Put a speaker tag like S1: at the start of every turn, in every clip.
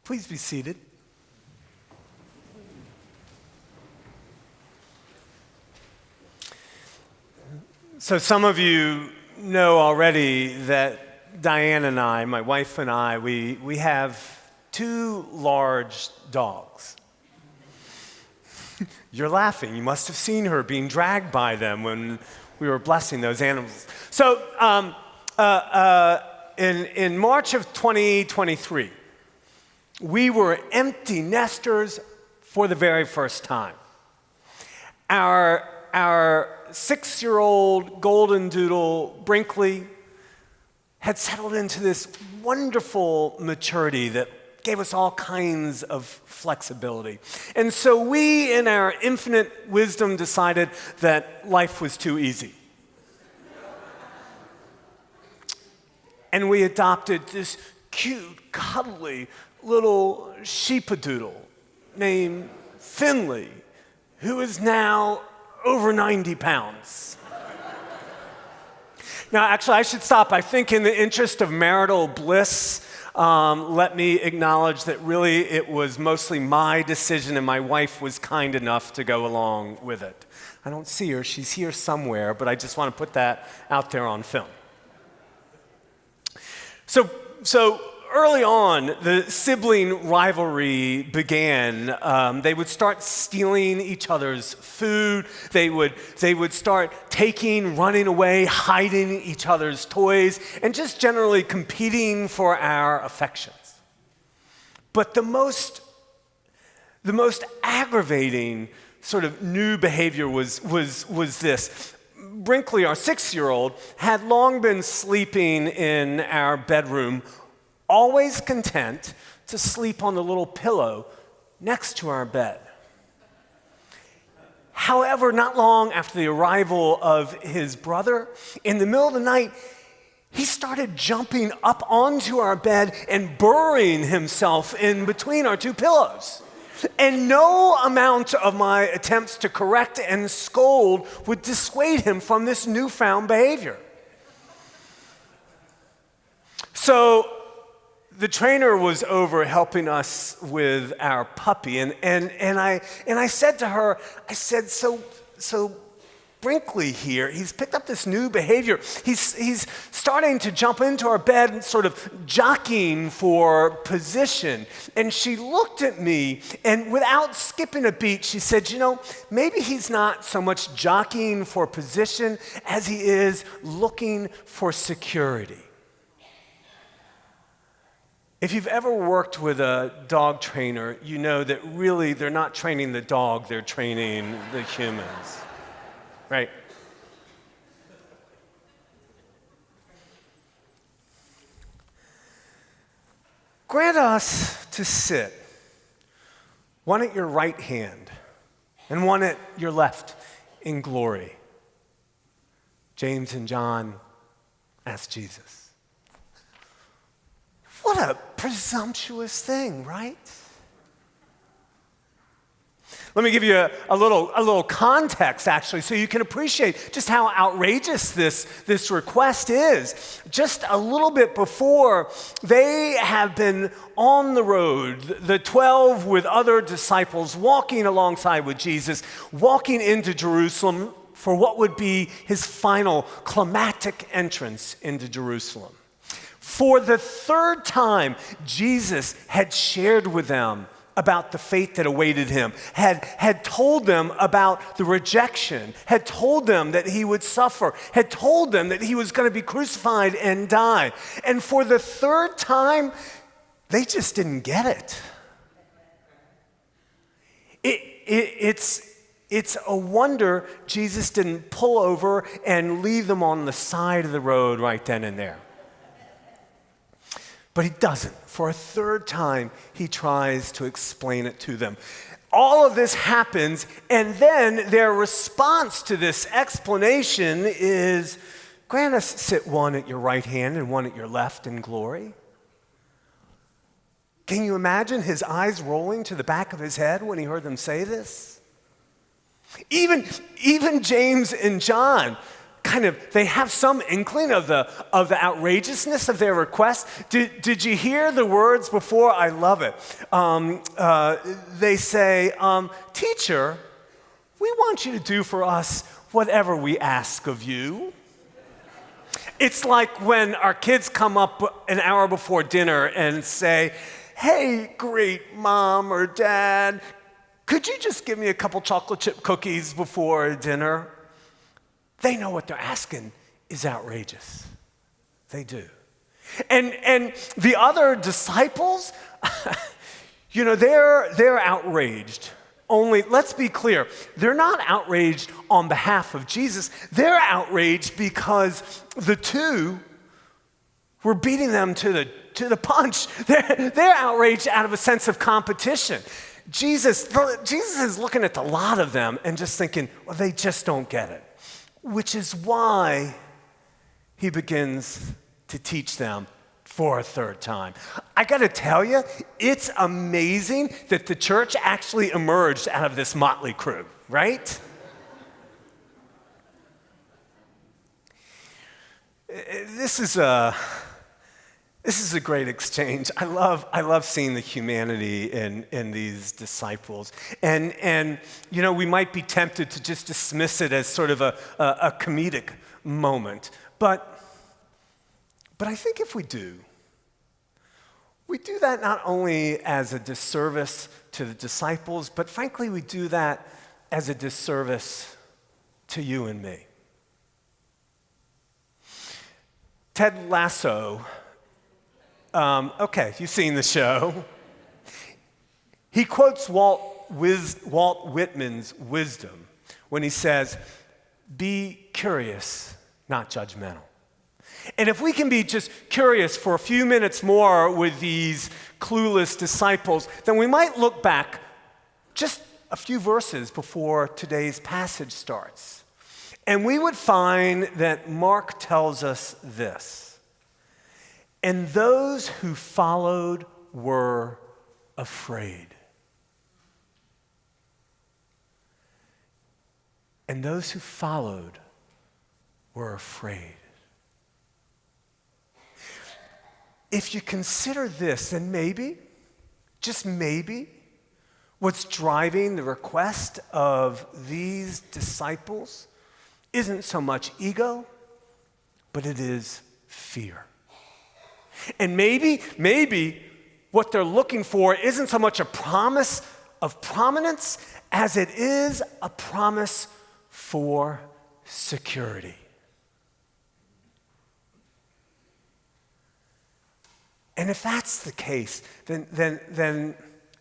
S1: Please be seated. So some of you know already that Diane and I, my wife and I, we have two large dogs. You're laughing. You must have seen her being dragged by them when we were blessing those animals. So in March of 2023, we were empty nesters for the very first time. Our 6-year-old golden doodle, Brinkley, had settled into this wonderful maturity that gave us all kinds of flexibility. And so we, in our infinite wisdom, decided that life was too easy. And we adopted this cute, cuddly little sheepadoodle named Finley, who is now over 90 pounds. Now, actually, I should stop. I think in the interest of marital bliss, let me acknowledge that really it was mostly my decision, and my wife was kind enough to go along with it. I don't see her. She's here somewhere, but I just want to put that out there on film. So early on, the sibling rivalry began. They would start stealing each other's food. They would start running away, hiding each other's toys, and just generally competing for our affections. But the most aggravating sort of new behavior was this. Brinkley, our 6-year-old, had long been sleeping in our bedroom, always content to sleep on the little pillow next to our bed. However, not long after the arrival of his brother, in the middle of the night, he started jumping up onto our bed and burying himself in between our two pillows. And no amount of my attempts to correct and scold would dissuade him from this newfound behavior. So the trainer was over helping us with our puppy, and I said to her, so Brinkley here, he's picked up this new behavior. He's starting to jump into our bed and sort of jockeying for position. And she looked at me, and without skipping a beat, she said, maybe he's not so much jockeying for position as he is looking for security. If you've ever worked with a dog trainer, you know that really they're not training the dog, they're training the humans. Right? Grant us to sit, one at your right hand and one at your left in glory. James and John asked Jesus. What a presumptuous thing, right? Let me give you a little context, actually, so you can appreciate just how outrageous this request is. Just a little bit before, they have been on the road, the 12 with other disciples, walking alongside with Jesus, walking into Jerusalem for what would be his final climactic entrance into Jerusalem. For the third time, Jesus had shared with them about the fate that awaited him, had told them about the rejection, had told them that he would suffer, had told them that he was going to be crucified and die. And for the third time, they just didn't get it. It's a wonder Jesus didn't pull over and leave them on the side of the road right then and there. But he doesn't. For a third time, he tries to explain it to them. All of this happens, and then their response to this explanation is, grant us sit one at your right hand and one at your left in glory. Can you imagine his eyes rolling to the back of his head when he heard them say this? Even James and John they have some inkling of the outrageousness of their request. Did you hear the words before? I love it. They say, teacher, we want you to do for us whatever we ask of you. It's like when our kids come up an hour before dinner and say, hey, great mom or dad, could you just give me a couple chocolate chip cookies before dinner? They know what they're asking is outrageous. They do. And the other disciples, they're outraged. Only, let's be clear, they're not outraged on behalf of Jesus. They're outraged because the two were beating them to the punch. They're outraged out of a sense of competition. Jesus is looking at the lot of them and just thinking, well, they just don't get it. Which is why he begins to teach them for a third time. I got to tell you, it's amazing that the church actually emerged out of this motley crew, right? This is a great exchange. I love seeing the humanity in these disciples. And we might be tempted to just dismiss it as sort of a comedic moment. But I think if we do that not only as a disservice to the disciples, but frankly, we do that as a disservice to you and me. Ted Lasso, you've seen the show. He quotes Walt Whitman's wisdom when he says, be curious, not judgmental. And if we can be just curious for a few minutes more with these clueless disciples, then we might look back just a few verses before today's passage starts. And we would find that Mark tells us this. And those who followed were afraid. And those who followed were afraid. If you consider this, then maybe, just maybe, what's driving the request of these disciples isn't so much ego, but it is fear. And maybe what they're looking for isn't so much a promise of prominence as it is a promise for security. And if that's the case, then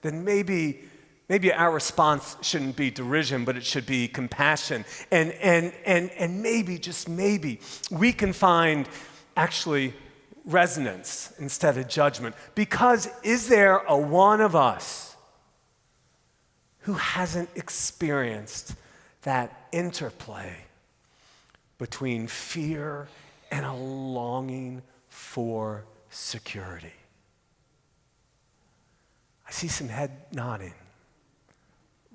S1: maybe our response shouldn't be derision, but it should be compassion. And maybe, just maybe, we can find actually resonance instead of judgment. Because is there a one of us who hasn't experienced that interplay between fear and a longing for security? I see some head nodding.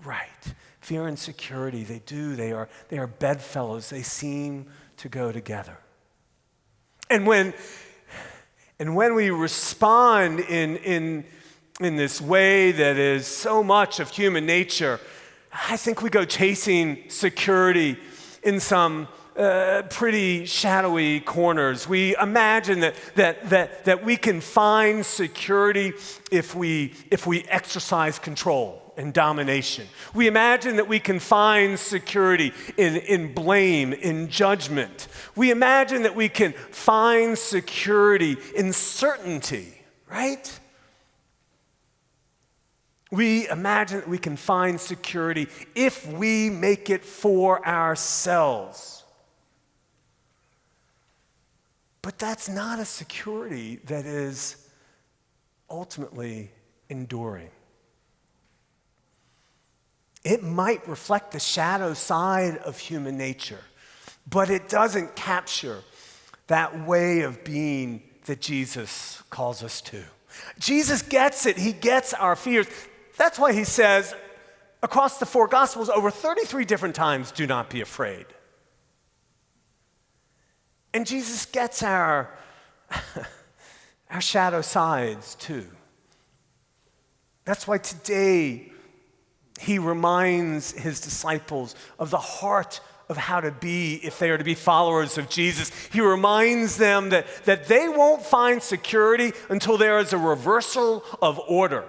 S1: Right. Fear and security, they are bedfellows. They seem to go together. And when we respond in this way that is so much of human nature, I think we go chasing security in some pretty shadowy corners. We imagine that we can find security if we exercise control and domination. We imagine that we can find security in blame, in judgment. We imagine that we can find security in certainty, right? We imagine that we can find security if we make it for ourselves. But that's not a security that is ultimately enduring. It might reflect the shadow side of human nature, but it doesn't capture that way of being that Jesus calls us to. Jesus gets it. He gets our fears. That's why he says across the four Gospels over 33 different times, do not be afraid. And Jesus gets our shadow sides too. That's why today he reminds his disciples of the heart of how to be if they are to be followers of Jesus. He reminds them that they won't find security until there is a reversal of order,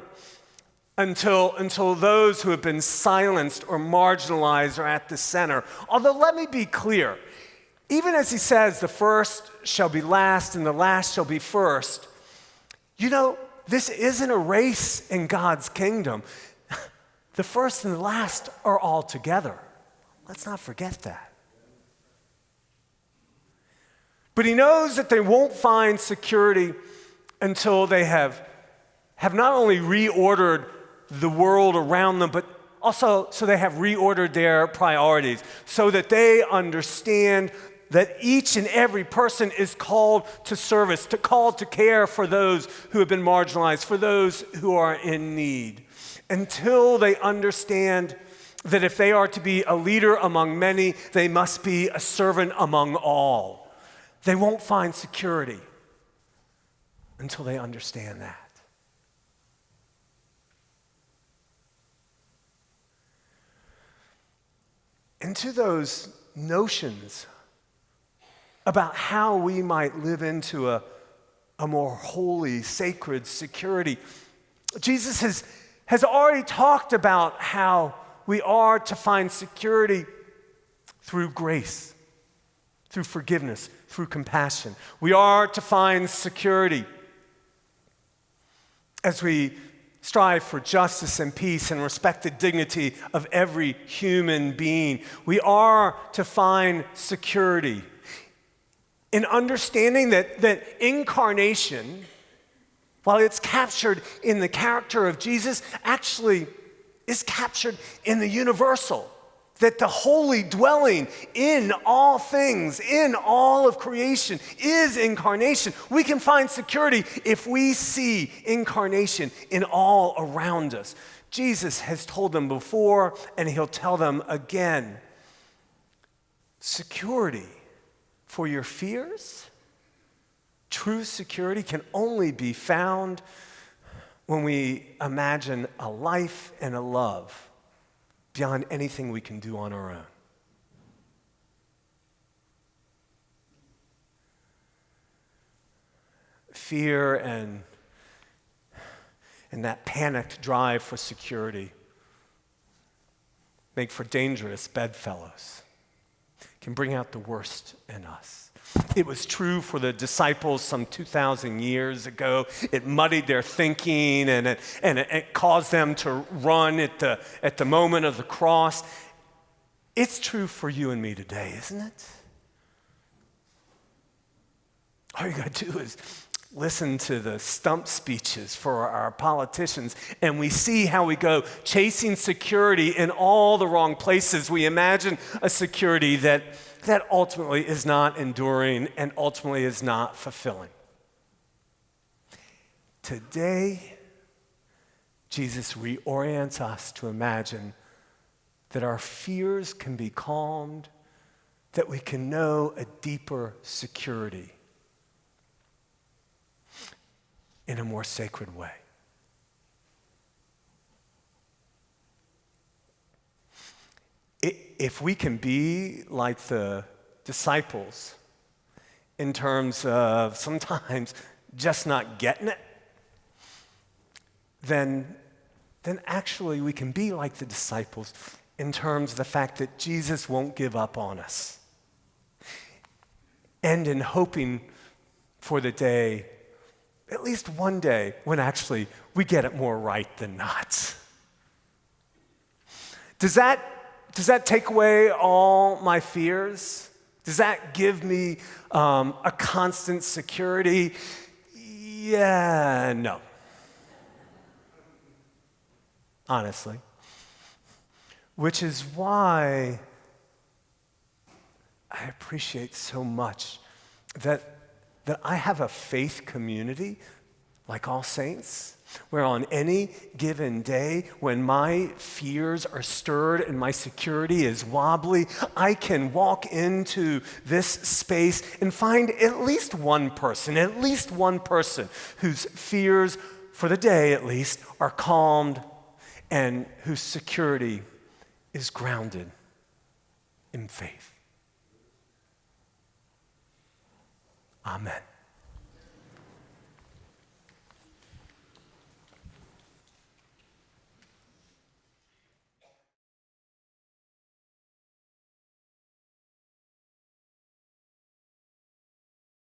S1: until those who have been silenced or marginalized are at the center. Although let me be clear, even as he says the first shall be last and the last shall be first, this isn't a race in God's kingdom. The first and the last are all together. Let's not forget that. But he knows that they won't find security until they have not only reordered the world around them, but also so they have reordered their priorities, so that they understand that each and every person is called to service, called to care for those who have been marginalized, for those who are in need. Until they understand that if they are to be a leader among many, they must be a servant among all. They won't find security until they understand that. And to those notions about how we might live into a more holy, sacred security, Jesus has already talked about how we are to find security through grace, through forgiveness, through compassion. We are to find security as we strive for justice and peace and respect the dignity of every human being. We are to find security in understanding that incarnation, while it's captured in the character of Jesus, actually is captured in the universal. That the holy dwelling in all things, in all of creation, is incarnation. We can find security if we see incarnation in all around us. Jesus has told them before, and he'll tell them again. Security for your fears, true security can only be found when we imagine a life and a love beyond anything we can do on our own. Fear and that panicked drive for security make for dangerous bedfellows, can bring out the worst in us. It was true for the disciples some 2,000 years ago. It muddied their thinking and it caused them to run at the moment of the cross. It's true for you and me today, isn't it? All you got to do is listen to the stump speeches for our politicians, and we see how we go chasing security in all the wrong places. We imagine a security that ultimately is not enduring and ultimately is not fulfilling. Today, Jesus reorients us to imagine that our fears can be calmed, that we can know a deeper security in a more sacred way. If we can be like the disciples in terms of sometimes just not getting it, then actually we can be like the disciples in terms of the fact that Jesus won't give up on us. And in hoping for the day, at least one day, when actually we get it more right than not. Does that take away all my fears? Does that give me a constant security? Yeah, no. Honestly. Which is why I appreciate so much that I have a faith community like all saints, where on any given day, when my fears are stirred and my security is wobbly, I can walk into this space and find at least one person whose fears, for the day at least, are calmed and whose security is grounded in faith. Amen.